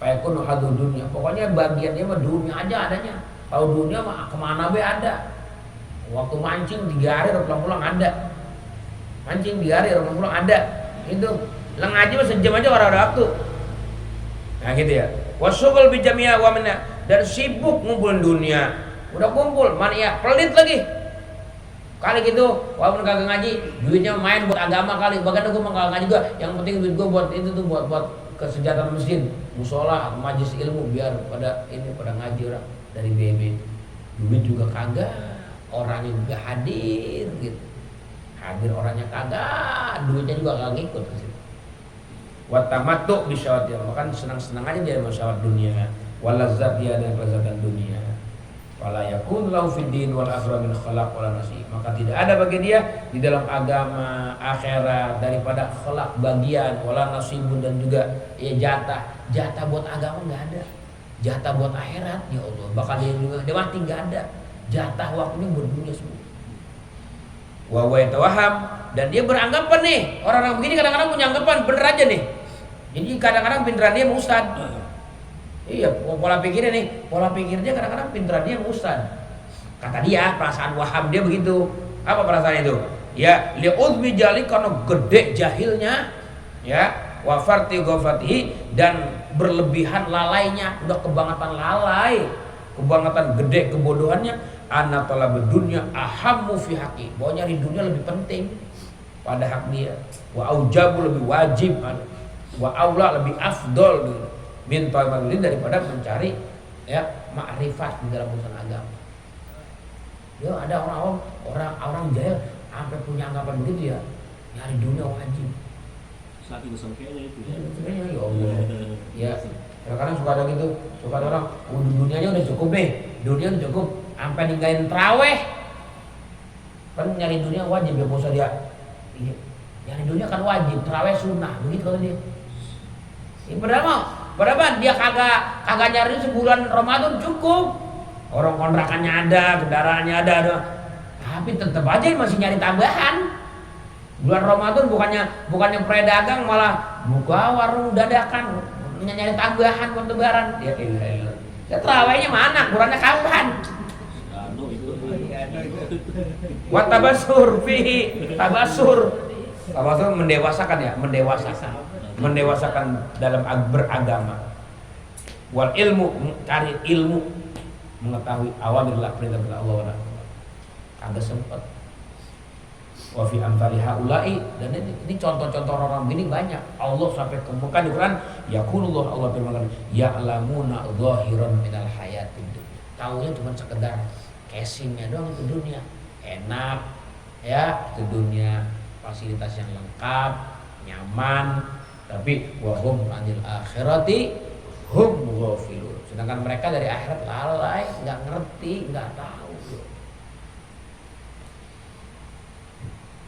Fayakun hadu dunia, pokoknya bagiannya mah dunia aja adanya. Kalau dunia mah kemana be ada. Waktu mancing 3 hari pulang ada, mancing 3 hari pulang ada, itu ngaji mah sejam aja orang ada waktu. Nah gitu ya. Wasyughul bi jami'a wa minna, dan sibuk ngumpulin dunia. Udah kumpul, mana ya pelit lagi. Kali gitu, walaupun kagak ngaji, duitnya main buat agama kali. Bahkan aku mah kagak ngaji juga, yang penting duit gua buat itu tuh buat kesejahteraan masjid, musola, majelis ilmu, biar pada ngaji orang dari BB. Duit juga kagak, orangnya juga hadir gitu. Hadir orangnya kagak, duitnya juga kagak ngikut ke situ. Wa tamattu bisyawat, makan senang-senang aja dia masyarakat dunia, walazzat dia dan kelezatan dunia. Wala yakun lahu fid din wal akhirah min khalaq wala nasib, maka tidak ada bagi dia di dalam agama akhirat daripada khalaq bagian, wala nasibun, dan juga ya jatah buat agama enggak ada. Jatah buat akhirat ya Allah, bakal dia mati enggak ada. jatah waktunya buat dunia semua. Wa yatawaham, dan dia beranggapan nih, orang-orang begini kadang-kadang punya anggapan bener aja nih. Jadi kadang-kadang pinteran dia ustad. Iya, pola pikirnya kadang-kadang pinteran dia ustad. Kata dia, perasaan Waham dia begitu. Apa perasaan itu? Ya, li'udmi jali, karena gede jahilnya, ya, wa farti ghafatihi, dan berlebihan lalainya, udah kebangetan lalai, kebangetan gede kebodohannya. Anna talabud dunya ahammu fi haqi, bahwa nyari dunia lebih penting pada hak dia. Wa aujabu, lebih wajib, wa aula, lebih afdol min talabil, daripada mencari ya ma'rifat di dalam urusan agama. Ya ada orang jahil sampai punya anggapan begitu ya, nyari dunia wajib. Saking sengkenya itu ya. Sebenarnya ya Allah. Ya, kadang-kadang suka ada gitu, suka ada orang, dunianya udah cukup nih, dunia udah cukup, sampai ninggalin traweh. Kan nyari dunia wajib ya, bosa dia. Iya. Nyari dunia kan wajib, traweh sunnah, begitu kata dia. Ya, padahal dia kagak nyari sebulan Ramadan cukup. Orang kontrakannya ada, kendaraannya ada. Tapi tetap aja masih nyari tambahan. Bulan Ramadan bukannya pedagang, malah buka warung dadakan, nyari tambahan buat lebaran. Ya ilah. Ya terawihnya mana? Qurannya kapan? Wa tabasur fihi, tabasur mendewasakan ya, mendewasakan dalam beragama. Wal ilmu, cari ilmu, mengetahui awamirillah, perintah Allah. Kagak sempat. Wa fi amthali haula'i, dan ini contoh-contoh orang begini banyak. Allah sampai kemukakan di Quran, yaqulullah, Allah firman, ya'lamuna zahiran minal hayatid dunya. Taunya cuma sekedar casingnya doang itu dunia. Enak ya, itu dunia, fasilitas yang lengkap, nyaman, tapi wa hum anil akhirati hum ghafilun. Sedangkan mereka dari akhirat lalai, enggak ngerti, enggak tahu.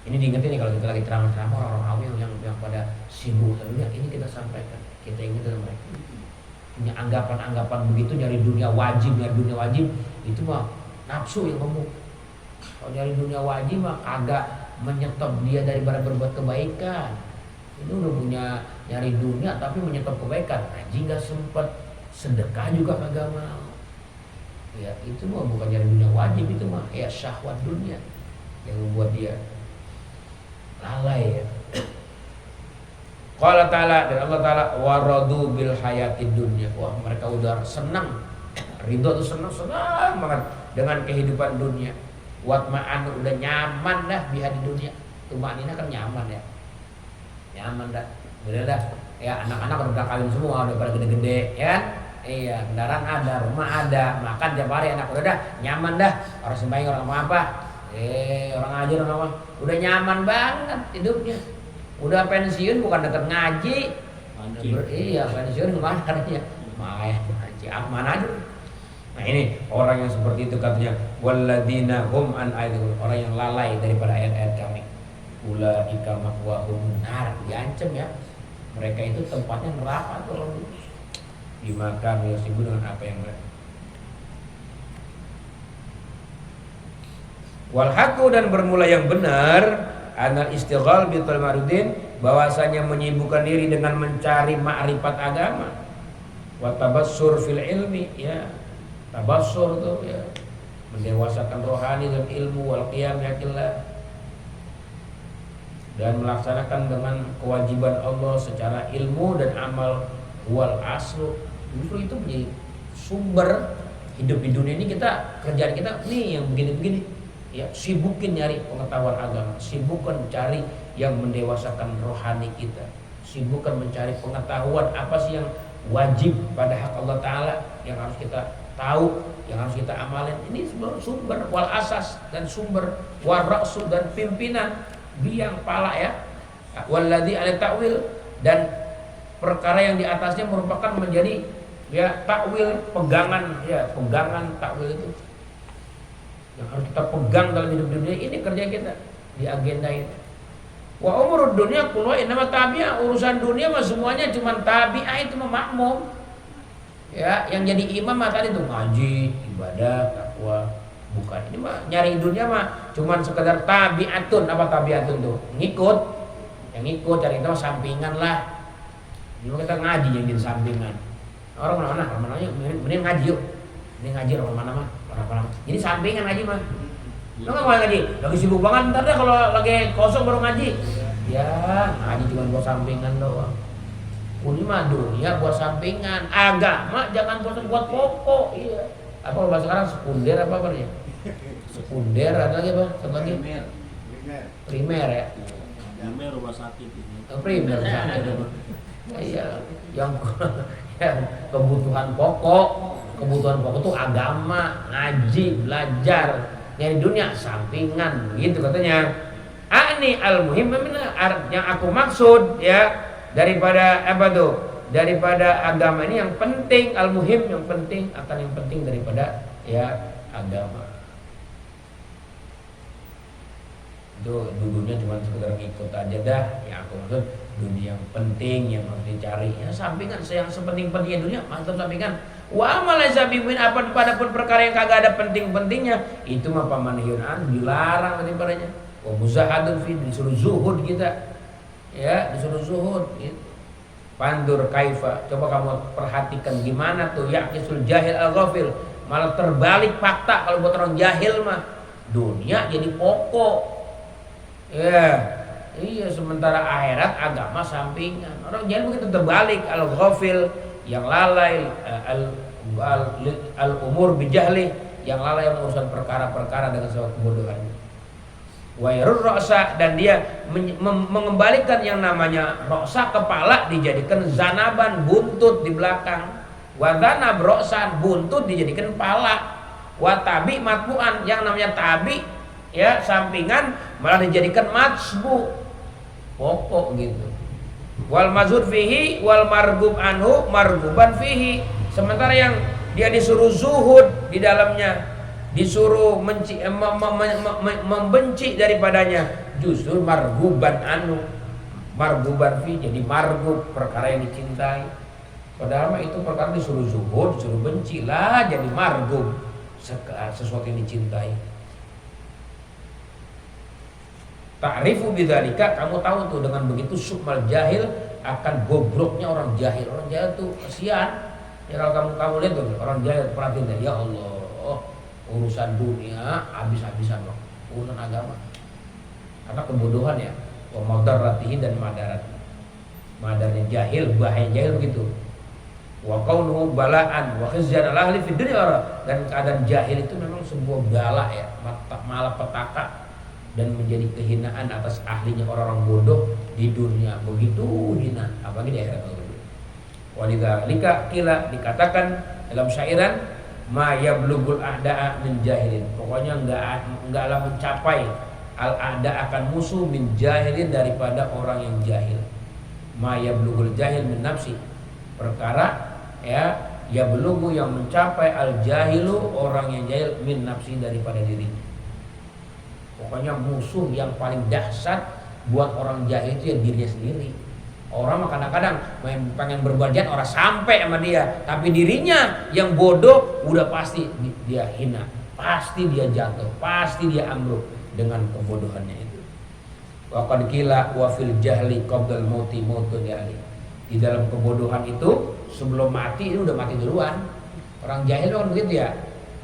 Ini diingetin nih kalau kita lagi ceramah-ceramah, orang-orang awam yang pada sibuk dunia, ini kita sampaikan, kita ingetin mereka. Punya anggapan-anggapan begitu, nyari dunia wajib, itu mah nafsu yang ngomong. Kalau nyari dunia wajib mah kagak menyetop dia daripada berbuat kebaikan. Ini udah punya nyari dunia tapi menyetop kebaikan. Haji nggak sempet, sedekah juga kagak mau. Ya itu mah bukan nyari dunia wajib, itu mah ya syahwat dunia yang membuat dia lalai ya. Qala ta'ala, dan Allah ta'ala, waradu bil hayatid dunya. Wah, mereka udah senang. Ridho tuh senang banget dengan kehidupan dunia. Watma'an, udah nyaman dah biha di dunia. Tumanina kan nyaman ya. Nyaman dah. Udah dah. Ya anak-anak udah kawin semua, udah pada gede-gede, ya kan? Iya, kendaraan ada, rumah ada, makan tiap hari anak udah dah, nyaman dah. Orang sembahyang, orang apa? Orang ngaji, orang apa? Udah nyaman banget hidupnya. Udah pensiun bukan deket ngaji. Iya, pensiun kemana katanya? Main ngaji, mana aja. Nah ini orang yang seperti itu katanya, walladzina hum an ayatin, orang yang lalai daripada ayat-ayat kami. Ulaika ma'wahum nar, diancam ya. Mereka itu tempatnya neraka tuh. Bima kami yasibu, dengan apa yang mereka. Wal haqqu, dan bermula yang benar, anal istighal bi talmarudin, bahwasanya menyibukkan diri dengan mencari ma'rifat agama. Wa tabassur fil ilmi, ya. Tabassur tuh ya, mendewasakan rohani dan ilmu, wal qiyam yaqillah, dan melaksanakan dengan kewajiban Allah secara ilmu dan amal, wal aslu. Justru itu menjadi sumber hidup di dunia ini. Kita kerjaan kita nih yang begini-begini ya, sibukin nyari pengetahuan agama, sibukkan cari yang mendewasakan rohani kita, sibukkan mencari pengetahuan apa sih yang wajib pada hak Allah Ta'ala, yang harus kita tahu, yang harus kita amalin. Ini sumber wal asas, dan sumber wal ra'su, dan pimpinan biang pala ya. Walladzi ala ta'wil, dan perkara yang di atasnya merupakan menjadi ya takwil, pegangan ya, pegangan takwil itu yang harus kita pegang dalam hidup dunia ini. Kerja kita di agenda ini. Wa umurud dunya kullu inama tabi'ah, urusan dunia mah semuanya cuma tabi'ah, itu mah makmum. Ya, yang jadi imam mah tadi tuh ngaji, ibadah, takwa, Bukan, ini mah nyari dunia mah cuman sekedar tabiatun. Apa tabiatun tuh? Ngikut. Yang ngikut cari itu sampingan lah. Ini kita ngaji yang di sampingan. Orang mana yuk, mending ngaji yuk. Mending ngaji orang mana mah, orang. Jadi sampingan ngaji mah. Lo nggak mau ngaji? Lagi sibuk banget ntar deh kalau lagi kosong baru ngaji. Ya ngaji cuma buat sampingan doang. Ini mah dunia buat sampingan. Agama jangan buat pokok. Iya. Apa kalau bahasa sekarang sekunder apa ya? Sekunder ada lagi apa? Satu lagi? Primer ya. Primer rumah sakit ini. Primer sakit. Iya, yang kebutuhan pokok itu agama, ngaji, belajar. Yang di dunia sampingan, gitu katanya. Ani al-muhim yang aku maksud ya daripada apa tuh? Daripada agama ini yang penting, al-muhim yang penting akan yang penting daripada ya agama. Itu dudunya cuma sekedar ikut aja dah. Yang aku maksud dunia yang penting yang harus dicari. Ya sampingan yang sepenting-pentingnya dunia mantap sampingan. Wa amalaysa bimin apa padapun perkara yang kagak ada penting-pentingnya itu mah pamanhiyun dilarang daripadanya. Wa muzahadun fi disuruh zuhud kita. Ya, disuruh zuhud gitu. Pandur kaifa, coba kamu perhatikan gimana tuh yaqisul jahil al-ghafil. Malah terbalik fakta kalau buat orang jahil mah dunia jadi pokok. Ya, iya sementara akhirat agama sampingan. Orang jahil begitu terbalik al-ghafil yang lalai al-umur bijahli yang lalai urusan perkara-perkara dengan sebab kebodohannya. Wairul ra'sa dan dia mengembalikan yang namanya ra'sa kepala dijadikan zanaban buntut di belakang. Wa zanab ra'san buntut dijadikan kepala. Wa tabi matbu'an yang namanya tabi ya sampingan malah dijadikan matsbu pokok gitu. Wal mazhud fihi wal margub anhu marguban fihi. Sementara yang dia disuruh zuhud di dalamnya, disuruh membenci daripadanya, justru marguban anhu, marguban fi jadi margub perkara yang dicintai. Padahal itu perkara disuruh zuhud, disuruh benci lah jadi margub sesuatu yang dicintai. Ta'rifu bidzalika, kamu tahu tuh dengan begitu sukmal jahil akan bobroknya orang jahil. Orang jahil tuh kasihan. Ya kalau kamu lihat tuh orang jahil perhatiin deh, ya Allah, urusan dunia habis-habisan loh, urusan agama. Karena kebodohan ya. Wa madarratihi dan madarat. Madarnya jahil, bahaya jahil begitu. Wa kaunuhu bala'an wa khizyan ala ahli fid dunya, dan keadaan jahil itu memang sebuah bala ya, malapetaka dan menjadi kehinaan atas ahlinya orang-orang bodoh di dunia. Begitu hina apalagi di akhirat. Walidzalika qila dikatakan dalam syairan ma yablugul a'da'a min jahilin. Pokoknya enggaklah mencapai al-a'da akan musuh min jahilin daripada orang yang jahil. Ma yablugul jahil min nafsi. Perkara ya yablugu yang mencapai al-jahilu orang yang jahil min nafsi daripada dirinya. Pokoknya musuh yang paling dahsyat buat orang jahil itu ya dirinya sendiri. Orang mah kadang-kadang pengen berbuat jahat orang sampai sama dia, tapi dirinya yang bodoh udah pasti dia hina, pasti dia jatuh, pasti dia ambruk dengan kebodohannya itu. Wa qad qila wa fil jahli qabdal mauti mautun ya'li. Di dalam kebodohan itu sebelum mati itu udah mati duluan. Orang jahil kan begitu ya.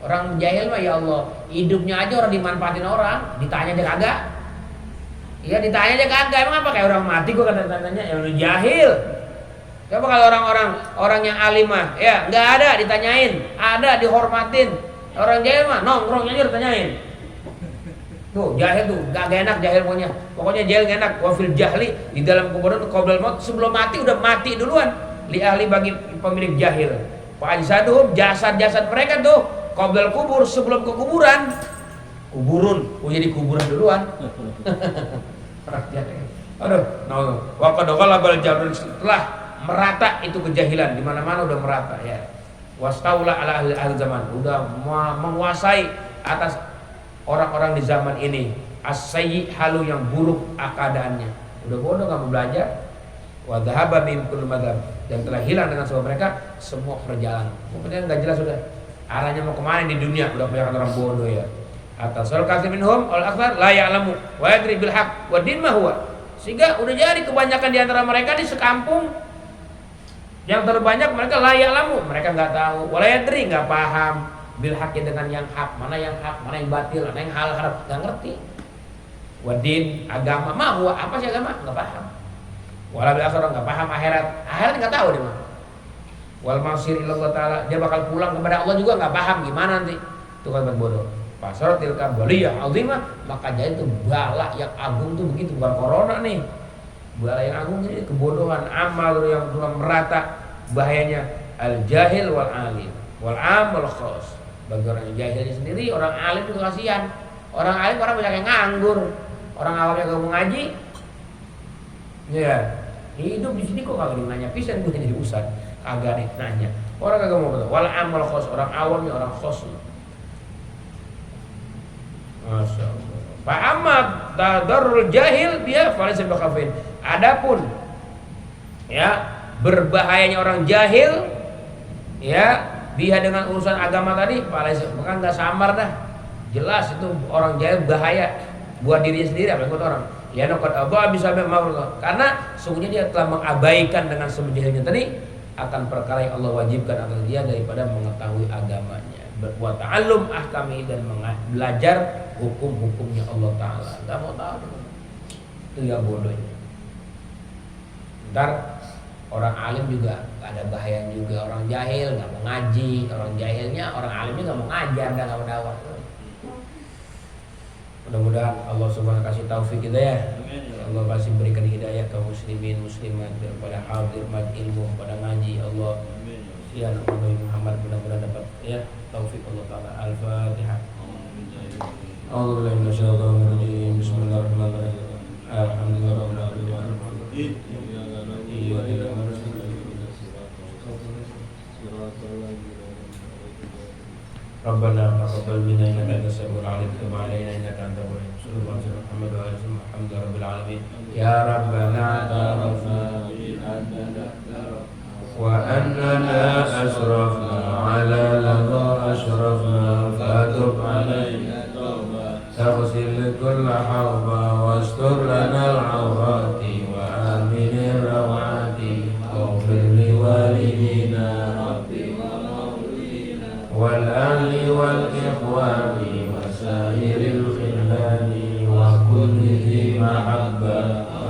Orang jahil mah ya Allah, hidupnya aja orang dimanfaatin orang, ditanya dia kagak. Iya ditanya aja kagak, emang apa kayak orang mati gua kata-katanya yang jahil. Coba kalau orang yang alim mah, ya nggak ada ditanyain, ada dihormatin. Orang jahil mah nongkrongnya aja ditanyain. Tuh jahil tuh gak enak jahil pokoknya. Pokoknya jahil gak enak. Wafil jahli di dalam kuburan qabla maut, sebelum mati udah mati duluan. Li ahli bagi pemilik jahil. Fa'ajsaduhum jasad-jasad mereka tuh qabla kubur sebelum ke kuburan. Kuburun, jadi kuburan duluan. Aduh, wa qad ghalabal jahlun, setelah merata itu kejahilan di mana-mana udah merata ya. Wastaula ala ahli zaman, udah menguasai atas orang-orang di zaman ini. As-sayyi halu yang buruk keadaannya. Udah bodoh enggak mau belajar. Wa dhahaba min kulli madhab, dan telah hilang dengan sebab mereka semua perjalanan. Pokoknya enggak jelas sudah. Arahnya mau kemana di dunia? Udah banyak orang bodoh ya. Atasal katsir minhum al aktsar la ya'lamu wa yadri bil haqq wa din ma huwa. Sehingga udah jadi kebanyakan di antara mereka di sekampung yang terbanyak mereka la ya'lamu, mereka enggak tahu, wala yadri enggak paham bil haqqi dengan yang hak, mana yang hak, mana yang batil, mana yang hal haram, enggak ngerti. Wa din agama ma huwa, apa sih agama? Enggak paham. Wala bil akhirah enggak paham akhirat. Akhirat enggak tahu dia mah. Wal masir ilallah taala, dia bakal pulang kepada Allah juga enggak paham gimana nanti. Itu kan bodoh. Pasaratil kabaliyah azimah, maka jadi itu bala yang agung tuh begitu, bukan corona nih. Bala yang agung ini kebodohan amal yang telah merata, bahayanya al jahil wal alim, wal am wal khos. Bagi orang yang jahilnya sendiri, orang alim itu kasihan. Orang alim orang banyak yang nganggur, orang awam yang gak mau ngaji. Ya, hidup di sini kok kagak nanya pisan gue jadi ustaz, kagak nanya. Orang kagak mau betul. Wal am wal khos, orang awamnya orang khos. Masya Allah. Fa'amat tadarrul jahil dia falaysa bikhafin. Adapun ya berbahayanya orang jahil ya dia dengan urusan agama tadi falaysa, bukan enggak samar dah. Jelas itu orang jahil bahaya buat dirinya sendiri apa buat orang. Ya naqad Allah bisa ma'ruf. Karena sungguhnya dia telah mengabaikan dengan sebejahilnya tadi akan perkara yang Allah wajibkan atas dia daripada mengetahui agamanya. Wa ta'allum ahkami dan belajar hukum-hukumnya Allah Ta'ala. Gak mau tahu. Itu ya bodohnya. Ntar orang alim juga ada bahaya juga. Orang jahil gak mau ngaji. Orang jahilnya, orang alimnya gak mau ngajar dan gak mau dakwah. Mudah-mudahan Allah subhanahu kasih taufik kita ya. Allah pasti berikan hidayah kaum muslimin muslimat kepada hadir ilmu, pada ngaji. Allah ya Nabi Muhammad mudah-mudahan dapat ya taufik Allah Ta'ala. Al-Fatihah. A'udzubillahi minasyaitonir rajim. Bismillahirrahmanirrahim. Alhamdulillahirabbil alamin. Rabbana taqabbal minna innaka antas samiul alim wa tub alaina innaka antat tawwabur rahim. Sallallahu alaihi wa Muhammad wa alihi alhamdulillahirabbil alamin. Ya Rabbana tarafna bi annana وأننا أشرفنا على لظى أشرفنا فتب علينا توبة تغسل كل حربة واستر لنا العورات وآمن الروعات واغفر لوالدينا ربي ومولينا والأهل والإخوان وسائر الخلان وكل ذي محبة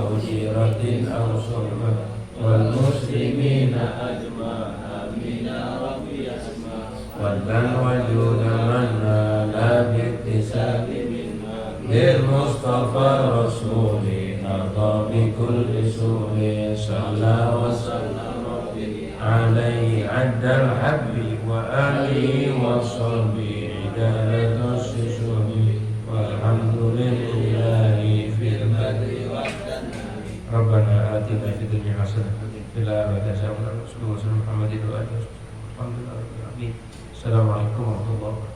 أو جيرة أو صحبة والمسلمين أجمع آمين يا ربي أسمع والبن وجود منا لا باكتساب منا للمصطفى الرسول نرضى بكل سوء صلى وسلم ربي عليه عد الحب وآله وصحبه عدالة السجود والحمد لله في البر والجنة ربنا آتنا في الدنيا حسنة وفي الآخرة حسنة وقنا عذاب النار. صلى الله عليه وسلم محمد وآله وصحبه الحمد لله رب العالمين. السلام عليكم ورحمة الله وبركاته.